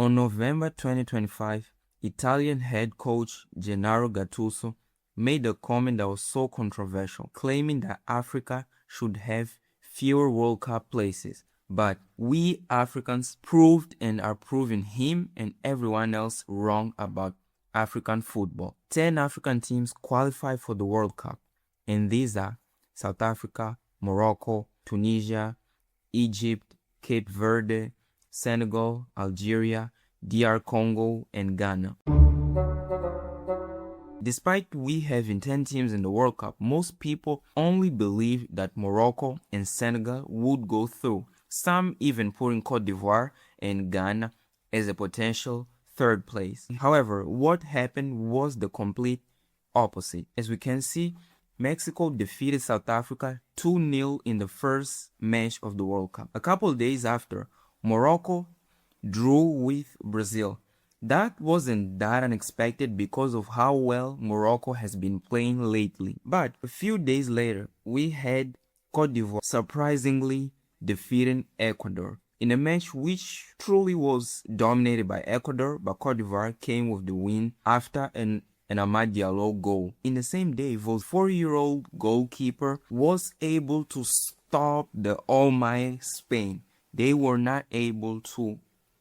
On November 2025, Italian head coach Gennaro Gattuso made a comment that was so controversial, claiming that Africa should have fewer World Cup places. But we Africans proved and are proving him and everyone else wrong about African football. 10 African teams qualify for the World Cup, and these are South Africa, Morocco, Tunisia, Egypt, Cape Verde, Senegal, Algeria, DR Congo, and Ghana. Despite we having 10 teams in the World Cup, most people only believe that Morocco and Senegal would go through. Some even putting Cote d'Ivoire and Ghana as a potential third place. However, what happened was the complete opposite. As we can see, Mexico defeated South Africa 2-0 in the first match of the World Cup. A couple days after, Morocco drew with Brazil. That wasn't that unexpected because of how well Morocco has been playing lately. But a few days later, we had Cote d'Ivoire surprisingly defeating Ecuador in a match which truly was dominated by Ecuador, but Cote d'Ivoire came with the win after an Amad Diallo goal. In the same day, the 4-year-old goalkeeper was able to stop the almighty Spain. They were not able to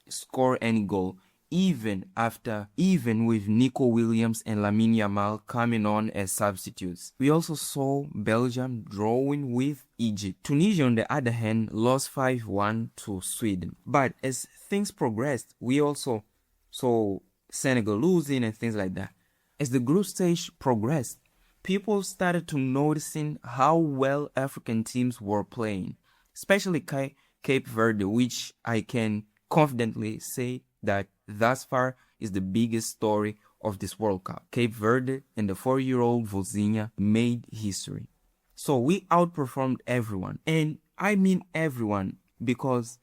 score any goal, even with Nico Williams and Lamine Yamal coming on as substitutes. We also saw Belgium drawing with Egypt. Tunisia, on the other hand, lost 5-1 to Sweden. But as things progressed, we also saw Senegal losing and things like that. As the group stage progressed, people started to noticing how well African teams were playing, especially Cape Verde, which I can confidently say that thus far is the biggest story of this World Cup. Cape Verde and the 4-year-old Vozinha made history. So we outperformed everyone. And I mean everyone, because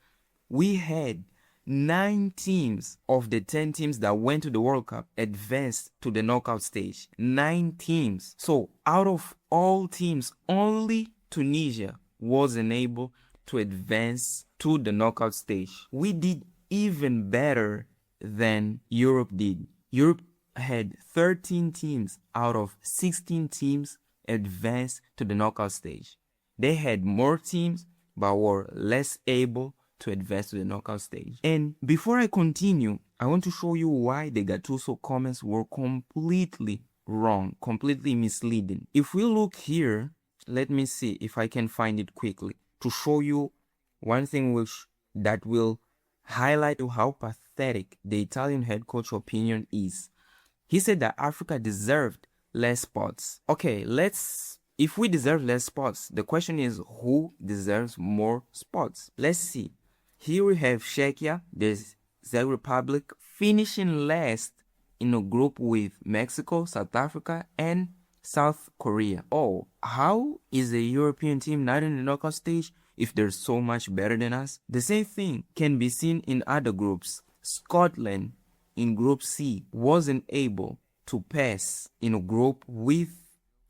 we had 9 teams of the 10 teams that went to the World Cup advanced to the knockout stage. 9 teams. So out of all teams, only Tunisia wasn't able to advance to the knockout stage. We did even better than Europe did. Europe had 13 teams out of 16 teams advanced to the knockout stage. They had more teams but were less able to advance to the knockout stage. And before I continue, I want to show you why the Gattuso comments were completely wrong, completely misleading. If we look here, let me see if I can find it quickly to show you one thing that will highlight how pathetic the Italian head coach opinion is. He said that Africa deserved less spots. Okay, if we deserve less spots, the question is who deserves more spots? Let's see. Here we have Czechia, the Czech Republic, finishing last in a group with Mexico, South Africa, and South Korea. Oh, how is a European team not in the knockout stage if they're so much better than us? The same thing can be seen in other groups. Scotland in Group C wasn't able to pass in a group with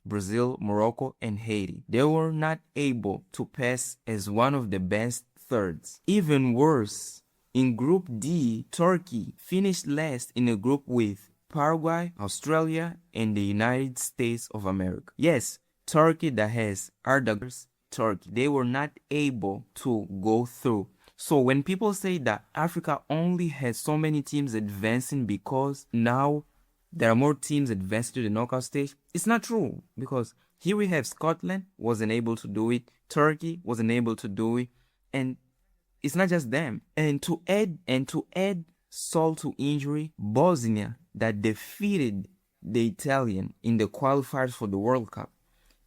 Brazil, Morocco, and Haiti. They were not able to pass as one of the best thirds. Even worse, in Group D, Turkey finished last in a group with Paraguay, Australia, and the United States of America. Yes, Turkey that has Erdogan's Turkey. They were not able to go through. So when people say that Africa only has so many teams advancing because now there are more teams advanced to the knockout stage, it's not true, because here we have Scotland wasn't able to do it, Turkey wasn't able to do it, and it's not just them. And to add salt to injury, Bosnia that defeated the Italian in the qualifiers for the World Cup,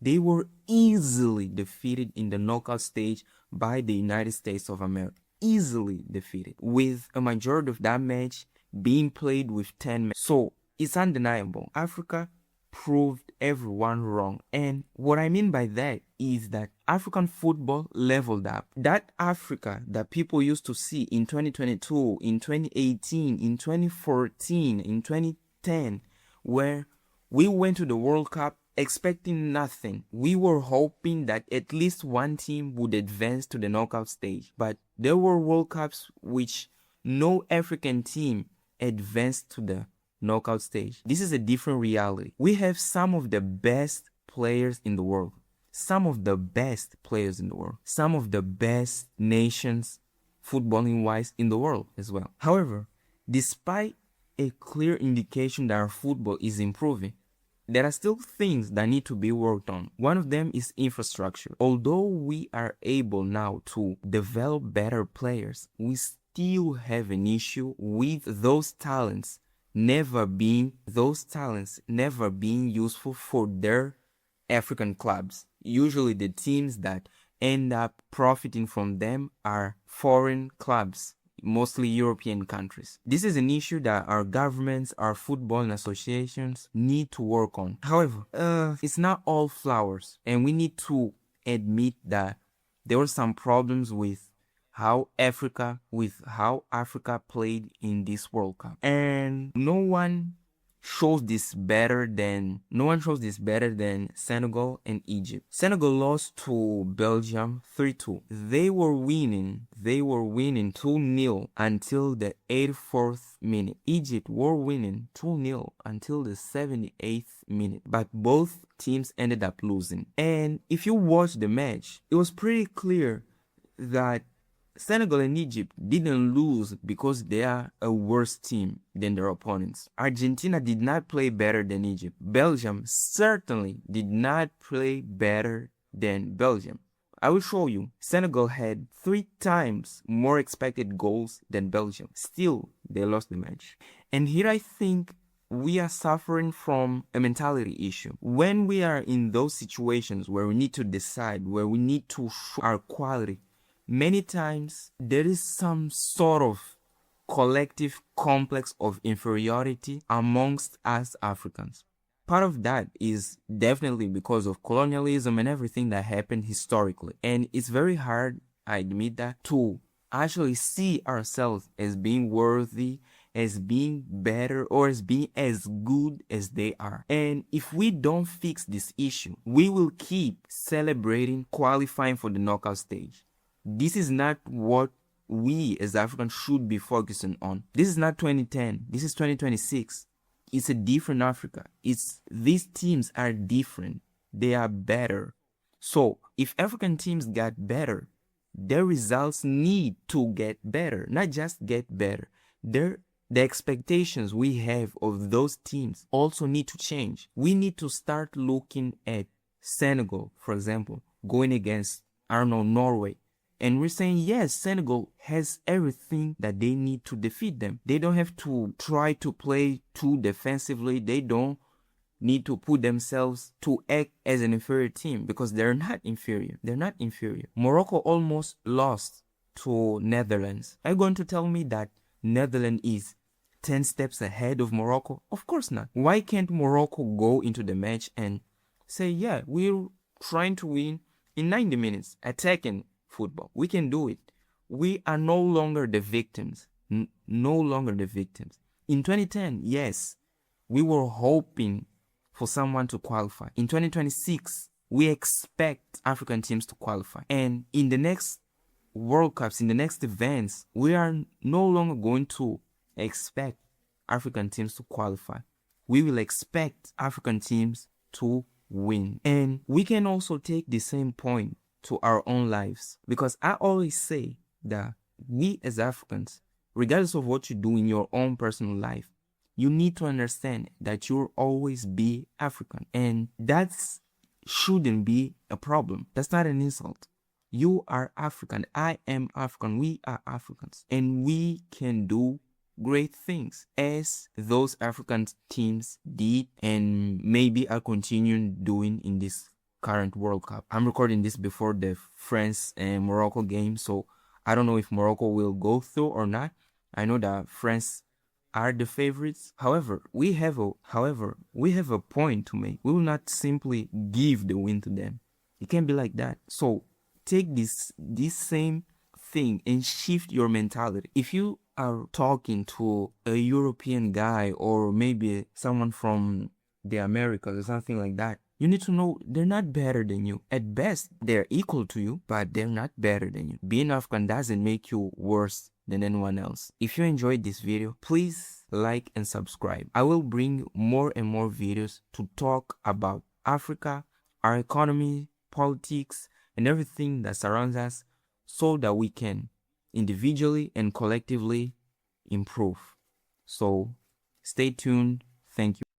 they were easily defeated in the knockout stage by the United States of America. Easily defeated, with a majority of that match being played with 10 men. So it's undeniable. Africa proved everyone wrong. And what I mean by that is that African football leveled up. That Africa that people used to see in 2022, in 2018, in 2014, in 2010, where we went to the World Cup expecting nothing. We were hoping that at least one team would advance to the knockout stage. But there were World Cups which no African team advanced to the knockout stage. This is a different reality. We have some of the best players in the world. Some of the best players in the world. Some of the best nations, footballing-wise, in the world as well. However, despite a clear indication that our football is improving, there are still things that need to be worked on. One of them is infrastructure. Although we are able now to develop better players, we still have an issue with those talents never being useful for their African clubs. Usually the teams that end up profiting from them are foreign clubs, mostly European countries. This is an issue that our governments, our football associations need to work on. However, it's not all flowers, and we need to admit that there were some problems with how Africa played in this World Cup. And no one shows this better than Senegal and Egypt. Senegal lost to Belgium 3-2. They were winning 2-0 until the 84th minute. Egypt were winning 2-0 until the 78th minute. But both teams ended up losing. And if you watch the match, it was pretty clear that Senegal and Egypt didn't lose because they are a worse team than their opponents. Argentina did not play better than Egypt. Belgium certainly did not play better than Belgium. I will show you. Senegal had 3 times more expected goals than Belgium. Still, they lost the match. And here I think we are suffering from a mentality issue. When we are in those situations where we need to decide, where we need to show our quality, many times there is some sort of collective complex of inferiority amongst us Africans. Part of that is definitely because of colonialism and everything that happened historically. And it's very hard, I admit that, to actually see ourselves as being worthy, as being better, or as being as good as they are. And if we don't fix this issue, we will keep celebrating qualifying for the knockout stage. This is not what we as Africans should be focusing on. This is not 2010. This is 2026. It's a different Africa. These teams are different. They are better. So if African teams got better, their results need to get better, not just get better. The expectations we have of those teams also need to change. We need to start looking at Senegal, for example, going against, Norway. And we're saying, yes, Senegal has everything that they need to defeat them. They don't have to try to play too defensively. They don't need to put themselves to act as an inferior team because they're not inferior. They're not inferior. Morocco almost lost to Netherlands. Are you going to tell me that Netherlands is 10 steps ahead of Morocco? Of course not. Why can't Morocco go into the match and say, yeah, we're trying to win in 90 minutes, attacking football? We can do it. We are no longer the victims. No longer the victims. In 2010, yes, we were hoping for someone to qualify. In 2026, we expect African teams to qualify. And in the next World Cups, in the next events, we are no longer going to expect African teams to qualify. We will expect African teams to win. And we can also take the same point to our own lives, because I always say that we as Africans, regardless of what you do in your own personal life, you need to understand that you'll always be African, and that shouldn't be a problem. That's not an insult. You are African. I am African. We are Africans, and we can do great things as those African teams did and maybe are continuing doing in this current World Cup. I'm recording this before the France and Morocco game, so I don't know if Morocco will go through or not. I know that France are the favorites. However, we have a point to make. We will not simply give the win to them. It can't be like that. So take this same thing and shift your mentality. If you are talking to a European guy or maybe someone from the Americas or something like that, You need to know they're not better than you. At best, they're equal to you, but they're not better than you. Being African doesn't make you worse than anyone else. If you enjoyed this video, please like and subscribe. I will bring more and more videos to talk about Africa, our economy, politics, and everything that surrounds us so that we can individually and collectively improve. So stay tuned. Thank you.